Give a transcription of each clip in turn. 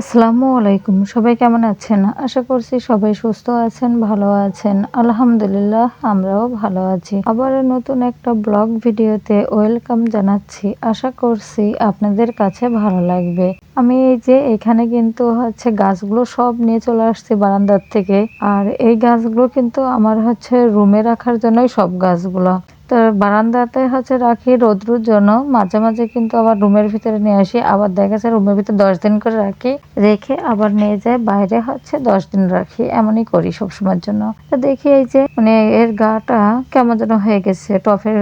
আসসালামু আলাইকুম। সবাই কেমন আছেন? আশা করছি সবাই সুস্থ আছেন, ভালো আছেন। আলহামদুলিল্লাহ আমরাও ভালো আছি। আবারও নতুন একটা ব্লগ ভিডিওতে ওয়েলকাম জানাচ্ছি। আশা করছি আপনাদের কাছে ভালো লাগবে। আমি এই যে এখানে কিন্তু গাছগুলো সব নিয়ে চলে আসছি বারান্দার থেকে। আর এই গাছগুলো কিন্তু আমার রুমে রাখার জন্যই সব গাছগুলো। তো বারান্দাতে রাখি রৌদ্রুর জন্য, মাঝে মাঝে কিন্তু আবার রুমের ভিতরে নিয়ে আসি। আবার দেখা যায় রুমের ভিতরে 10 দিন করে রাখি, রেখে আবার নিয়ে যায় বাইরে 10 দিন রাখি, এমনই করি সবসময়ের জন্য। তো দেখি এই যে এর গাটা কেমন যেন হয়ে গেছে, টফের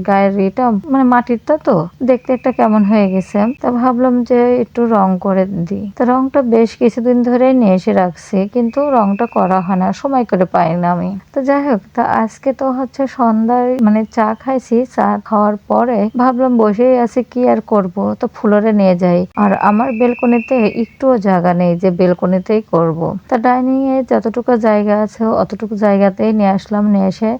গায়ের এটা মাটিরটা তো দেখতে একটা কেমন হয়ে গেছে। তা ভাবলাম যে একটু রং করে দিই। তো রংটা বেশ কিছুদিন ধরে নিয়ে এসে রাখছি, কিন্তু রংটা করা হয় না, সময় করে পাই না আমি। তো যাই হোক, তা আজকে তো সন্ধ্যায় চা খাইছি। চা খাওয়ার পরে ভাবলাম বসেই আছি, কি আর করব, তো ফ্লোরে নিয়ে যাই। আর আমার বেলকনিতে একটুও জায়গা নেই যে বেলকনিতেই করব। তা ডাইনিং এ যতটুকু জায়গা আছে অতটুকু জায়গাতেই নিয়ে আসলাম। নিয়ে এসে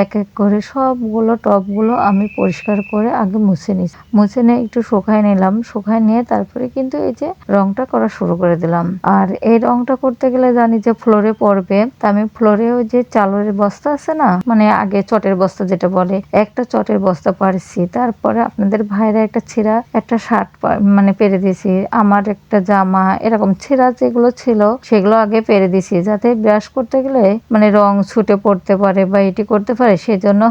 এক এক করে সবগুলো টবগুলো আমি পরিষ্কার করে আগে মুছে নিচ্ছি। মুছে নিয়ে একটু শুকায় নিলাম। শুকায় নিয়ে তারপরে কিন্তু এই যে রংটা করা শুরু করে দিলাম। আর এই রংটা করতে গেলে জানি যে ফ্লোরে পড়বে, তা আমি ফ্লোরে ওই যে চালের বস্তা আছে না, আগে চটের বস্তা যেটা বলে, একটা চটের বস্তা পারছি। তারপরে আপনাদের ভাইরা একটা ছিঁড়া একটা শার্ট পেরে দিয়েছি। আমার একটা জামা এরকম ছিঁড়া যেগুলো ছিল সেগুলো আগে পেরে দিছি, যাতে ব্রাশ করতে গেলে রং ছুটে পড়তে পারে বা এটি করতে পারে, সেজন্য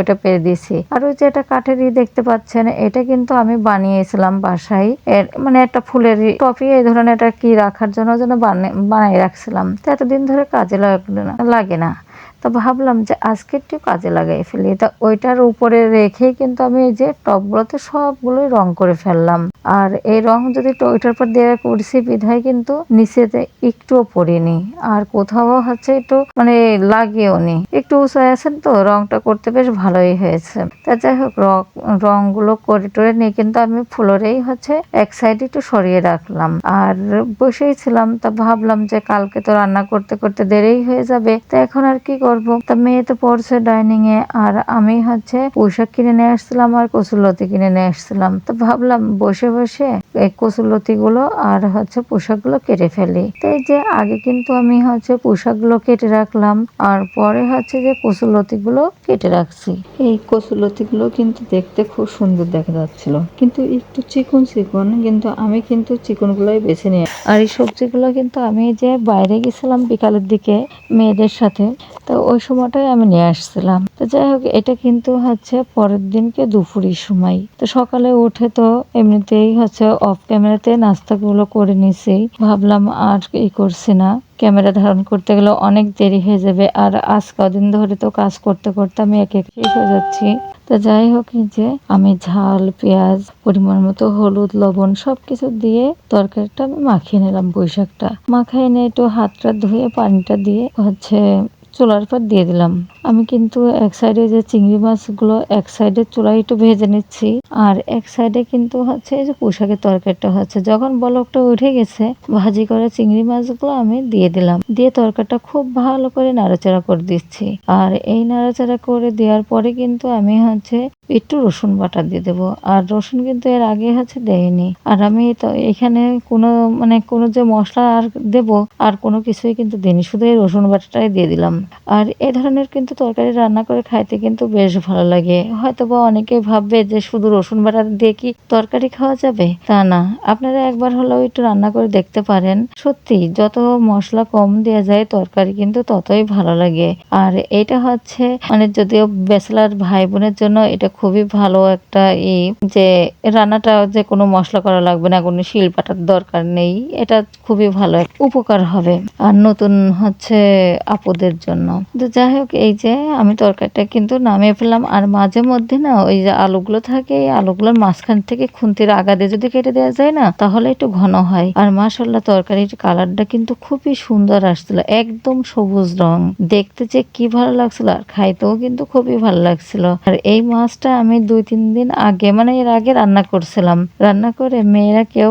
ওটা পেরে দিছি। আর ওই যে এটা কাঠের দেখতে পাচ্ছেন, এটা কিন্তু আমি বানিয়েছিলাম বাসায়। এর একটা ফুলের টপি এই ধরনের এটা কি রাখার জন্য যেন বানাই রাখছিলাম। তো এতদিন ধরে কাজে লাগে না। তো ভাবলাম যে আজকে একটু কাজে লাগাই ফেলি। তা ওইটার উপরে রেখেই কিন্তু আমি এই যে টবগুলোতে সবগুলোই রং করে ফেললাম। আর এই রং যদি ওইটার পর দিয়ে করছি বিধায় কিন্তু নিচেতে একটুও পড়িনি, আর কোথাও একটু লাগেও নি। একটু উঁচাই আছেন তো রংটা করতে বেশ ভালোই হয়েছে। তা যাই হোক, রংগুলো করে টরে নিয়ে কিন্তু আমি ফ্লোরেই এক সাইডে একটু সরিয়ে রাখলাম আর বসেই ছিলাম। তা ভাবলাম যে কালকে তো রান্না করতে করতে দেরিই হয়ে যাবে, তা এখন আর কি করব। তা মেয়ে তো পড়ছে ডাইনিং এ, আর আমি পোশাক কিনে নিয়ে আসছিলাম আর কচুরলতি কিনে নিয়ে আসছিলাম। তো ভাবলাম বসে বসে এই কচুরলতি গুলো আর পোশাক গুলো কেটে ফেলি। তো এই যে আগে কিন্তু আমি পোশাক গুলো কেটে রাখলাম, আর পরে যে কচুরলতি গুলো কেটে রাখছি। এই কচুরলতি গুলো কিন্তু দেখতে খুব সুন্দর দেখা যাচ্ছিল, কিন্তু একটু চিকন চিকন, কিন্তু আমি কিন্তু চিকন গুলোই বেছে নিই। আর এই সবজিগুলো কিন্তু আমি যে বাইরে গেছিলাম বিকালের দিকে মেয়েদের সাথে, তো ওই সময়টাই আমি নিয়ে আসছিলাম। তো যাই হোক, এটা কিন্তু পরের দিনকে দুপুরের সময়। তো সকালে উঠে তো এমনিতেই অফ ক্যামেরাতে নাস্তাগুলো করে নিছি। ভাবলাম আর করছি না, ক্যামেরা ধারণ করতে গেলে অনেক দেরি হয়ে যাবে। আর আজ কদিন ধরে তো কাজ করতে করতে আমি এক শেষ হয়ে যাচ্ছি। তো যাই হোক, যে আমি ঝাল, পেঁয়াজ, পরিমাণ মতো হলুদ, লবণ সবকিছু দিয়ে তরকারিটা আমি মাখিয়ে নিলাম। পুঁইশাকটা মাখিয়ে নিয়ে একটু হাতটা ধুয়ে পানিটা দিয়ে চুলার পর দিয়ে দিলাম। আমি কিন্তু এক সাইডে যে চিংড়ি মাছগুলো এক সাইডে চুলায় একটু ভেজে নিচ্ছি, আর এক সাইডে কিন্তু এই যে পোশাকের তরকারিটা যখন বলকটা উঠে গেছে, ভাজি করে চিংড়ি মাছগুলো আমি দিয়ে দিলাম। দিয়ে তরকারিটা খুব ভালো করে নাড়াচাড়া করে দিচ্ছি। আর এই নাড়াচাড়া করে দেওয়ার পরে কিন্তু আমি একটু রসুন বাটা দিয়ে দেবো। আর রসুন কিন্তু এর আগে দেয়নি। আর আমি তো এখানে কোনো যে মশলা আর দেব আর কোনো কিছুই কিন্তু দিইনি, শুধু এই রসুন বাটাটাই দিয়ে দিলাম। আর এ ধরনের কিন্তু তরকারি রান্না করে খাইতে কিন্তু বেশ ভালো লাগে। হয়তো বা অনেকে ভাববে যে শুধু রসুন বাটা দিয়ে কি তরকারি খাওয়া যাবে, তা না। আপনারা একবার হলেও একটু রান্না করে দেখতে পারেন। সত্যি যত মশলা কম দেওয়া যায় তরকারি কিন্তু ততই ভালো লাগে। আর এটা যদিও ব্যাচেলার ভাই বোনের জন্য এটা খুবই ভালো একটা যে রান্নাটা যে কোনো মশলা করা লাগবে না, কোনো শিল পাটার দরকার নেই। এটা খুবই ভালো উপকার হবে আর নতুন আপুদের জন্য। তো যাই হোক, এই যে আমি তরকারিটা কিন্তু নামিয়ে ফেললাম। আর মাঝে মধ্যে না ওই যে আলুগুলো থাকে, এই আলুগুলোর মাঝখান থেকে খুন্তির আগা দিয়ে যদি কেটে দেওয়া যায় না, তাহলে একটু ঘন হয়। আর মাশাআল্লাহ তরকারির কালারটা কিন্তু খুবই সুন্দর আসছিল, একদম সবুজ রং, দেখতে যে কি ভালো লাগছিল আর খাইতেও কিন্তু খুবই ভালো লাগছিল। আর এই মাছটা আমি 2-3 দিন আগে এর আগে রান্না করছিলাম। রান্না করে মেয়েরা কেউ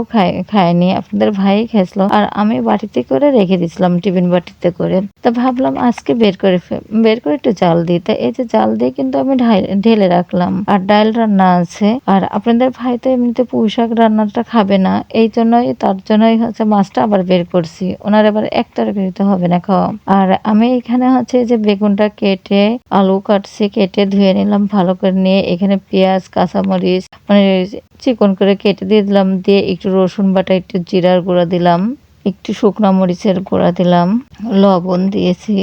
খায়নি, আপনাদের ভাই খাইছিল। আর আমি বাটিতে করে রেখে দিয়েছিলাম, টিফিন বাটিতে করে। তা ভাবলাম আজকে বের করে একটু জাল দিই। তা এই যে জাল দিয়ে কিন্তু আমি ঢেলে রাখলাম। আর ডাল রান্না আছে। আর আপনাদের ভাই তো এমনিতে পুঁই শাক রান্নাটা খাবে না, এই জন্যই তার জন্যই হচ্ছে মাছটা আবার বের করছি। ওনার আবার এক তরকারিতে হবে না খাওয়া। আর আমি এখানে হচ্ছে যে বেগুনটা কেটে আলু কাটছি, কেটে ধুয়ে নিলাম ভালো করে, নিয়ে এখানে পেঁয়াজ কাঁচামরিচ মানে চিকন করে কেটে দিয়ে দিলাম, দিয়ে একটু রসুন বাটা, একটু জিরার গুঁড়া দিলাম, একটু শুকনা মরিচের গুঁড়া দিলাম, লবণ দিয়েছি,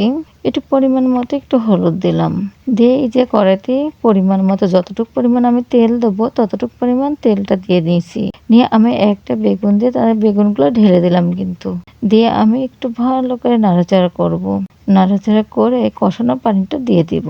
একটু পরিমাণ মতো একটু হলুদ দিলাম, দিয়ে এই যে কড়াইতে পরিমাণ মতো যতটুকু পরিমাণ আমি তেল দেবো ততটুকু পরিমাণ তেলটা দিয়ে দিয়েছি। নিয়ে আমি একটা বেগুন দিয়ে তার বেগুনগুলো ঢেলে দিলাম, কিন্তু দিয়ে আমি একটু ভালো করে নাড়াচাড়া করব। নাড়াচাড়া করে কষানো পানিটা দিয়ে দিব।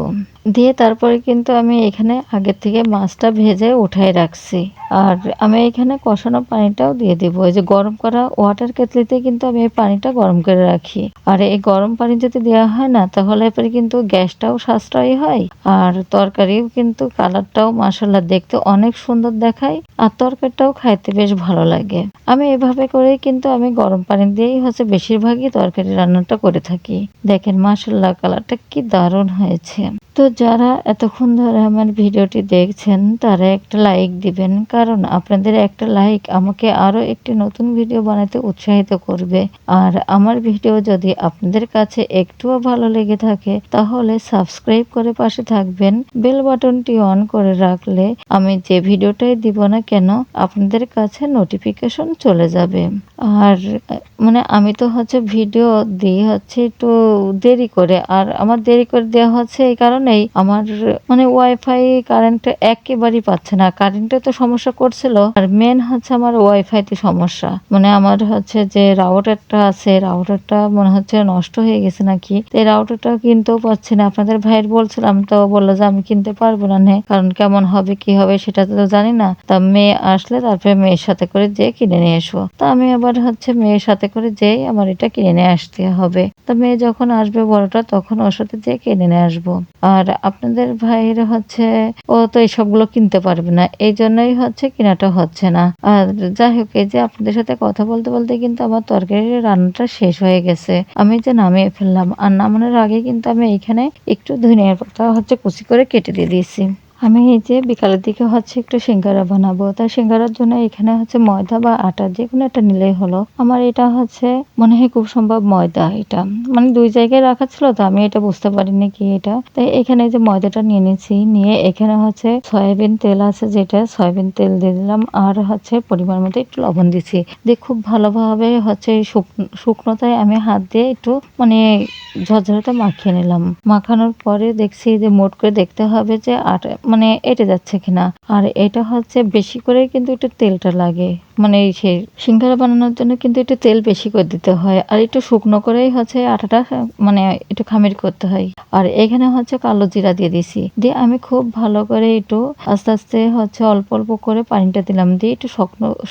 দিয়ে তারপরে কিন্তু আমি এখানে আগের থেকে মাছটা ভেজে উঠাই রাখছি। আর আমি এখানে কষানো পানিটাও দিয়ে দিব। এই যে গরম করা ওয়াটার কেটলিতে কিন্তু আমি এই পানিটা গরম করে রাখি। আর এই গরম পানি যদি দেওয়া হয় না, তাহলে এরপরে কিন্তু গ্যাসটাও সাশ্রয়ী হয়, আর তরকারিও কিন্তু কালারটাও মাশাআল্লাহ দেখতে অনেক সুন্দর দেখায়, আর তরকারিটাও খাইতে বেশ ভালো লাগে। আমি এভাবে করেই কিন্তু আমি গরম পানি দিয়েই হচ্ছে বেশিরভাগই তরকারি রান্নাটা করে থাকি। দেখেন মাশাআল্লাহ কালারটা কি দারুণ হয়েছে। তো যারা এতক্ষণ ধরে আমার ভিডিওটি দেখছেন তারা একটা লাইক দিবেন, কারণ আপনাদের একটা লাইক আমাকে আরো একটি নতুন ভিডিও বানাতে উৎসাহিত করবে। আর আমার ভিডিও যদি আপনাদের কাছে একটুও ভালো লেগে থাকে তাহলে সাবস্ক্রাইব করে পাশে থাকবেন, বেল বাটনটি অন করে রাখলে আমি যে ভিডিওটাই দিব না কেন আপনাদের কাছে নোটিফিকেশন চলে যাবে। আর মানে আমি তো হচ্ছে ভিডিও দিই হচ্ছে একটু দেরি করে, আর আমার দেরি করে দেওয়া হচ্ছে এই কারণেই আমার মানে ওয়াইফাই কারেন্ট একেবারেই পাচ্ছে না। কারেন্টে তো সমস্যা করছিল, আর মেন হচ্ছে আমার ওয়াইফাইতে সমস্যা। মানে আমার হচ্ছে যে রাউটারটা আছে, রাউটারটা মনে হচ্ছে নষ্ট হয়ে গেছে নাকি, এই রাউটারটা কিনতেও পাচ্ছি না। আপনাদের ভাইয়ের বলছিলাম, তো বললো যে আমি কিনতে পারবো না, কারণ কেমন হবে কি হবে সেটা তো জানি না। তা মেয়ে আসলে তারপরে মেয়ের সাথে করে যে কিনে নিয়ে এসো। তা আমি আবার হচ্ছে মেয়ের সাথে করে যেই আমার এটা কিনে নিয়ে আসতে হবে। তা মেয়ে যখন আসবে বড়টা তখন ওর সাথে যে কিনে নিয়ে আসবো। আর আপনাদের ভাইয়ের হচ্ছে ও তো এইসবগুলো কিনতে পারবে না, এই জন্যই হচ্ছে কেনাটা হচ্ছে না। আর যাই হোক, এই যে আপনাদের সাথে কথা বলতে বলতে কিন্তু আমার তরকারির রান্নাটা শেষ হয়ে গেছে। আমি যে নামিয়ে ফেললাম, আর নামানোর আগে কিন্তু আমি এখানে একটু ধনিয়ার পাতা হচ্ছে কুচি করে কেটে দিয়ে দিয়েছি। আমি এই যে বিকালের দিকে হচ্ছে একটু সিঙ্গারা বানাবো, তাই সিঙ্গারার জন্য এখানে হচ্ছে ময়দা বা আটা যে কোনো একটা নিলেই হলো। আমার এটা হচ্ছে মনে হয় খুব সম্ভব ময়দা, এটা মানে দুই জায়গায় রাখা ছিল তো আমি এটা বুঝতে পারিনি কি এটা। তাই এখানে যে ময়দাটা নিয়ে নিয়েছি, নিয়ে এখানে হচ্ছে সয়াবিন তেল আছে, যেটা সয়াবিন তেল দিয়ে দিলাম, আর হচ্ছে পরিমাণ মতো একটু লবণ দিচ্ছি, দিয়ে খুব ভালোভাবে হচ্ছে শুকনোতায় আমি হাত দিয়ে একটু মানে ঝরঝরাতে মাখিয়ে নিলাম। মাখানোর পরে দেখছি যে মোট করে দেখতে হবে যে আটা মানে এঁটে যাচ্ছে কিনা। আর এটা হচ্ছে বেশি করে কিন্তু একটু তেলটা লাগে, মানে সেই সিঙ্গারা বানানোর জন্য কিন্তু একটু তেল বেশি করে দিতে হয়, আর একটু শুকনো করেই হচ্ছে আটাটা মানে একটু খামির করতে হয়। আর এখানে হচ্ছে কালো জিরা দিয়ে দিছি, দিয়ে আমি খুব ভালো করে একটু আস্তে আস্তে হচ্ছে অল্প অল্প করে পানিটা দিলাম, দিয়ে একটু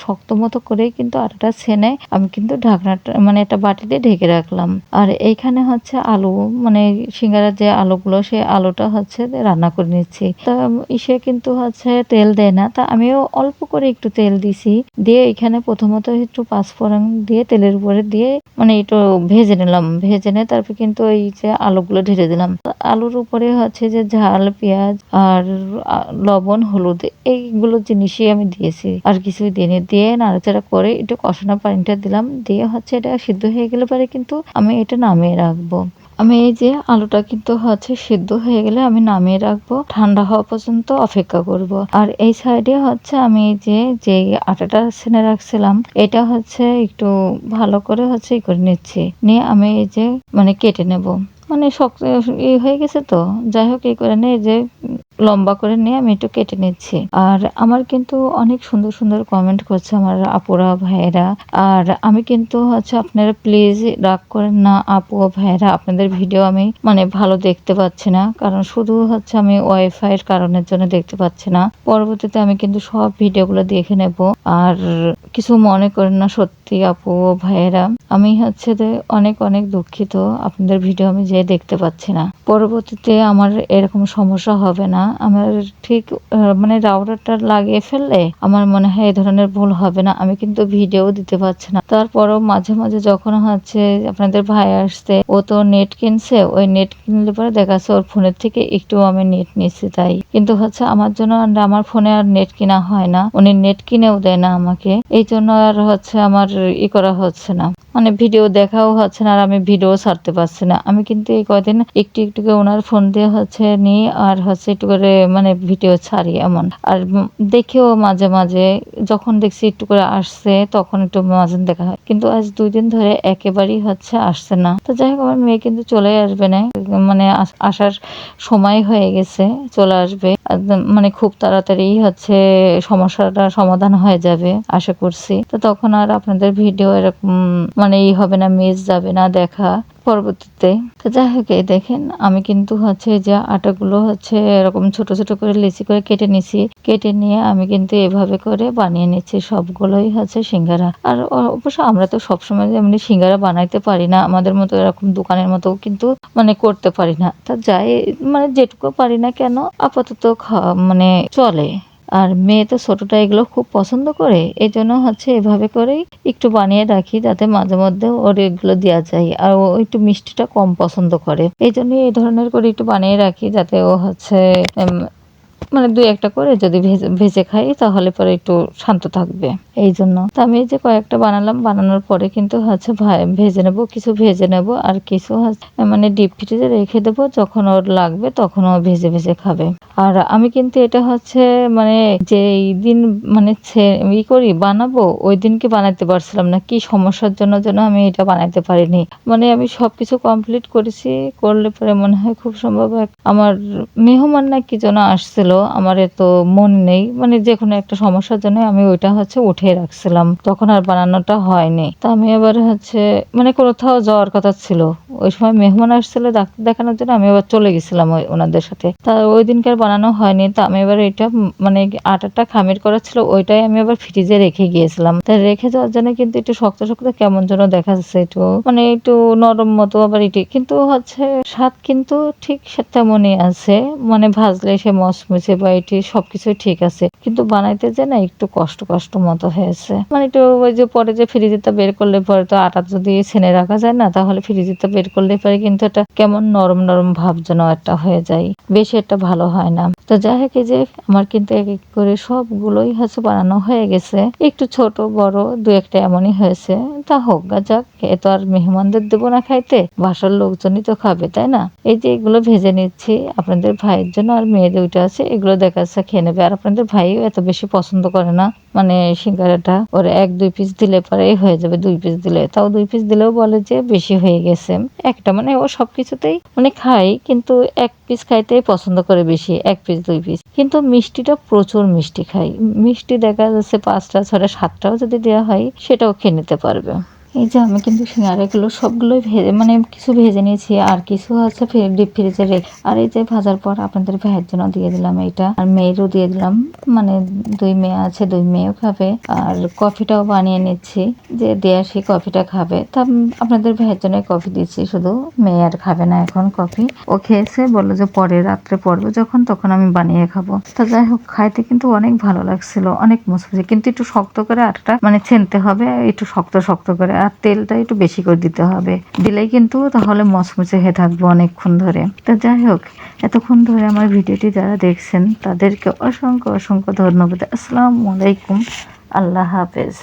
শক্ত মতো করে কিন্তু আটাটা ছেনে আমি কিন্তু ঢাকনাটা মানে একটা বাটিতে ঢেকে রাখলাম। আর এইখানে হচ্ছে আলু মানে সিঙ্গারার যে আলুগুলো, সেই আলুটা হচ্ছে রান্না করে নিচ্ছি। তা ইসে কিন্তু হচ্ছে তেল দেয় না, তা আমিও অল্প করে একটু তেল দিছি, দিয়ে এখানে প্রথমত একটু পাঁচফোড়ন দিয়ে তেলের উপরে দিয়ে মানে একটু ভেজে নিলাম। ভেজে নিয়ে তারপর কিন্তু এই যে আলুগুলো ঢেলে দিলাম। আলুর উপরে হচ্ছে যে ঝাল পেঁয়াজ আর লবণ হলুদ এইগুলো জিনিসই আমি দিয়েছি, আর কিছুই দিইনি। দিয়ে নাড়াচাড়া করে একটু কষানো পানিটা দিলাম, দিয়ে হচ্ছে এটা সিদ্ধ হয়ে গেলে পরে কিন্তু আমি এটা নামিয়ে রাখবো। আমি এই যে আলুটা কিন্তু হচ্ছে সিদ্ধ হয়ে গেলে আমি নামিয়ে রাখবো, ঠান্ডা হওয়া পর্যন্ত অপেক্ষা করব। আর এই সাইডে হচ্ছে আমি যে আটাটা ছেনে রাখছিলাম এটা হচ্ছে একটু ভালো করে হচ্ছে করে নিচ্ছি, নিয়ে আমি এই যে মানে কেটে নেব, মানে শক্ত হয়ে গেছে তো যাই হোক এই করে নিয়ে যে লম্বা করে নিয়ে আমি একটু কেটে নিচ্ছি। আর আমার কিন্তু অনেক সুন্দর সুন্দর কমেন্ট করছে আমার আপুরা ভাইয়েরা, আর আমি কিন্তু হচ্ছে আপনারা প্লিজ রাগ করেন না আপু ও ভাইয়েরা, আপনাদের ভিডিও আমি মানে ভালো দেখতে পাচ্ছি না, কারণ শুধু হচ্ছে আমি ওয়াইফাই এর কারণের জন্য দেখতে পাচ্ছি না। পরবর্তীতে আমি কিন্তু সব ভিডিওগুলো দেখে নেব, আর কিছু মনে করেন না, সত্যি সত্যি আপু ও ভাইয়েরা, আমি হচ্ছে যে অনেক অনেক দুঃখিত, আপনাদের ভিডিও আমি যে দেখতে পাচ্ছি না। পরবর্তীতে আমার এরকম সমস্যা হবে না। আমার ঠিক মানে রাউটারটা লাগিয়ে ফেললে আমার মনে হয় এই ধরনের ভুল হবে না। আমি কিন্তু ভিডিও দিতে পারছি না। তারপরও মাঝে মাঝে যখন হচ্ছে আপনাদের ভাই আসছে, ও তো নেট কিনছে, ওই নেট কিনলে পরে দেখা যাচ্ছে ওর ফোনের থেকে একটু আমি নেট নিচ্ছি তাই। কিন্তু হচ্ছে আমার জন্য আমার ফোনে আর নেট কিনা হয় না, উনি নেট কিনেও দেয় না আমাকে, এই জন্য আর হচ্ছে আমার করা হচ্ছে না, মানে ভিডিও দেখাও হচ্ছে না, আর আমি ভিডিও ছাড়তে পারছি না। আমি কিন্তু এই কয়দিন একটু একটু করে ওনার ফোন দিয়ে হচ্ছে নিই আর হচ্ছে একটু করে মানে ভিডিও ছাড়ি এমন। আর দেখেও মাঝে মাঝে যখন দেখছি একটু করে আসছে তখন একটু মাঝে দেখা হয়, কিন্তু আজ 2 দিন ধরে একেবারেই হচ্ছে আসছে না। তো যাই হোক, আমার মেয়ে কিন্তু চলে আসবে না, মানে আসার সময় হয়ে গেছে, চলে আসবে একদম, মানে খুব তাড়াতাড়ি হচ্ছে সমস্যাটা সমাধান হয়ে যাবে আশা করছি। তো তখন আর আপনাদের ভিডিও এরকম মানে হবে না, মিস যাবে না দেখা পরবর্তীতে। তো যাই হোক, এই দেখেন আমি কিন্তু হচ্ছে যে আটাগুলো হচ্ছে এরকম ছোট ছোট করে লিচি করে কেটে নিছি, কেটে নিয়ে আমি কিন্তু এভাবে করে বানিয়ে নিচ্ছি সবগুলোই হচ্ছে সিঙ্গারা। আর অবশ্য আমরা তো সবসময় এমনি সিঙ্গারা বানাইতে পারি না, আমাদের মতো এরকম দোকানের মতো কিন্তু মানে করতে পারি না। তা যাই মানে যেটুকু পারি না কেন আপাতত মানে চলে। আর মেয়ে তো ছোটটা এগুলো খুব পছন্দ করে, এই জন্য হচ্ছে এভাবে করেই একটু বানিয়ে রাখি যাতে মাঝে মধ্যে ওর এগুলো দেওয়া যায়। আর ও একটু মিষ্টিটা কম পছন্দ করে, এই জন্য এই ধরনের করে একটু বানিয়ে রাখি যাতে ও হচ্ছে মানে 2-1টা করে যদি ভেজে ভেজে খাই তাহলে পরে একটু শান্ত থাকবে, এই জন্য। তো আমি এই যে কয়েকটা বানালাম, বানানোর পরে কিন্তু হচ্ছে ভেজে নেব, কিছু ভেজে নেব আর কিছু মানে ডিপ ফ্রিজে রেখে দেবো, যখন ওর লাগবে তখন ও ভেজে ভেজে খাবে। আর আমি কিন্তু এটা হচ্ছে মানে যে দিন মানে করি বানাবো ওই দিনকে বানাতে পারছিলাম না, কি সমস্যার জন্য যেন আমি এটা বানাইতে পারিনি। মানে আমি সবকিছু কমপ্লিট করেছি, করলে পরে মনে হয় খুব সম্ভব আমার মেহমান না কি যেন আসছিল, আমার এত মন নেই, মানে যে কোনো একটা সমস্যার জন্য আমি ওইটা হচ্ছে উঠিয়ে রাখছিলাম, তখন আর বানানোটা হয়নি। তা আমি এবার হচ্ছে মানে কোথাও যাওয়ার কথা ছিল, ওই সময় মেহমান আসছিল ডাক্তার দেখানোর জন্য, আমি এবার চলে গেছিলাম ওনাদের সাথে। তা ওই দিনকার বানানো হয়নি, তা আমি এবার এটা মানে আটাটা খামির করা ছিল ওইটাই আমি আবার ফ্রিজে রেখে গিয়েছিলাম। তা রেখে যাওয়ার জন্য কিন্তু একটু শক্ত শক্ত কেমন যেন দেখা যাচ্ছে, একটু মানে একটু নরম মতো, আবার এটি কিন্তু হচ্ছে স্বাদ কিন্তু ঠিক তেমনই আছে, মানে ভাজলে সে মচমচে বা এটি সবকিছু ঠিক আছে, কিন্তু বানাইতে যে না একটু কষ্ট কষ্ট মতো হয়েছে। মানে একটু ওই যে পরে যে ফ্রিজেরটা বের করলে পরে তো আটা যদি ছেনে রাখা যায় না, তাহলে ফ্রিজেরটা বের করলে পরে কিন্তু এটা কেমন নরম নরম ভাব যেন একটা হয়ে যায়, বেশি একটা ভালো হয় না। তো যাই হোক, এই যে আমার কিন্তু এক এক করে সবগুলোই হচ্ছে বানানো হয়ে গেছে, একটু ছোট বড় 2-1টা এমনই হয়েছে। তা হোক গা যাক, এ তো আর মেহমানদের দেবো না খাইতে, বাসার লোকজনই তো খাবে তাই না। এই যে এগুলো ভেজে নিচ্ছি আপনাদের ভাইয়ের জন্য, আর মেয়ে 2টা আছে, এগুলো দেখা যাচ্ছে খেয়ে নেবে। আর আপনাদের ভাইও এত বেশি পছন্দ করে না মানে সিঙ্গারাটা, ওর 1-2 পিস দিলে পরে হয়ে যাবে, 2 পিস দিলে, তাও 2 পিস দিলেও বলে যে বেশি হয়ে গেছে। একটা মানে ও সবকিছুতেই মানে খাই, কিন্তু 1 পিস খাইতেই পছন্দ করে বেশি, 1 পিস 2 পিস। কিন্তু মিষ্টিটা প্রচুর মিষ্টি খাই, মিষ্টি দেখা যাচ্ছে 5টা 6টা 7টাও যদি দেওয়া হয় সেটাও খেয়ে নিতে পারবে। এই যে আমি কিন্তু সিঙ্গারাগুলো সবগুলোই ভেজে মানে কিছু ভেজে নিয়েছি আর কিছু হচ্ছে ডিপ ফ্রিজে রেখে, আর এই যে ভাজার পর আপনাদের ভাইয়ের জন্য দিয়ে দিলাম এটা, আর মেয়েরও দিয়ে দিলাম, মানে 2 মেয়ে আছে, 2 মেয়েও খাবে। আর কফিটাও বানিয়ে নিচ্ছি, যে দেয়া সেই কফিটা খাবে। তা আপনাদের ভাইয়ের জন্য কফি দিচ্ছি শুধু, মেয়ে আর খাবে না এখন কফি, ও খেয়েছে, বললো যে পরে রাত্রে পড়বো যখন তখন আমি বানিয়ে খাবো। তা যাই হোক, খাইতে কিন্তু অনেক ভালো লাগছিল, অনেক মুচমুচে, কিন্তু একটু শক্ত করে আটাটা মানে ছেনতে হবে, একটু শক্ত শক্ত করে, আর তেলটা একটু বেশি করে দিতে হবে, দিলেই কিন্তু তাহলে মচমচে হয়ে থাকবে অনেকক্ষণ ধরে। তো যাই হোক, এতক্ষণ ধরে আমার ভিডিওটি যারা দেখছেন তাদেরকে অসংখ্য অসংখ্য ধন্যবাদ। আসসালামু আলাইকুম, আল্লাহ হাফেজ।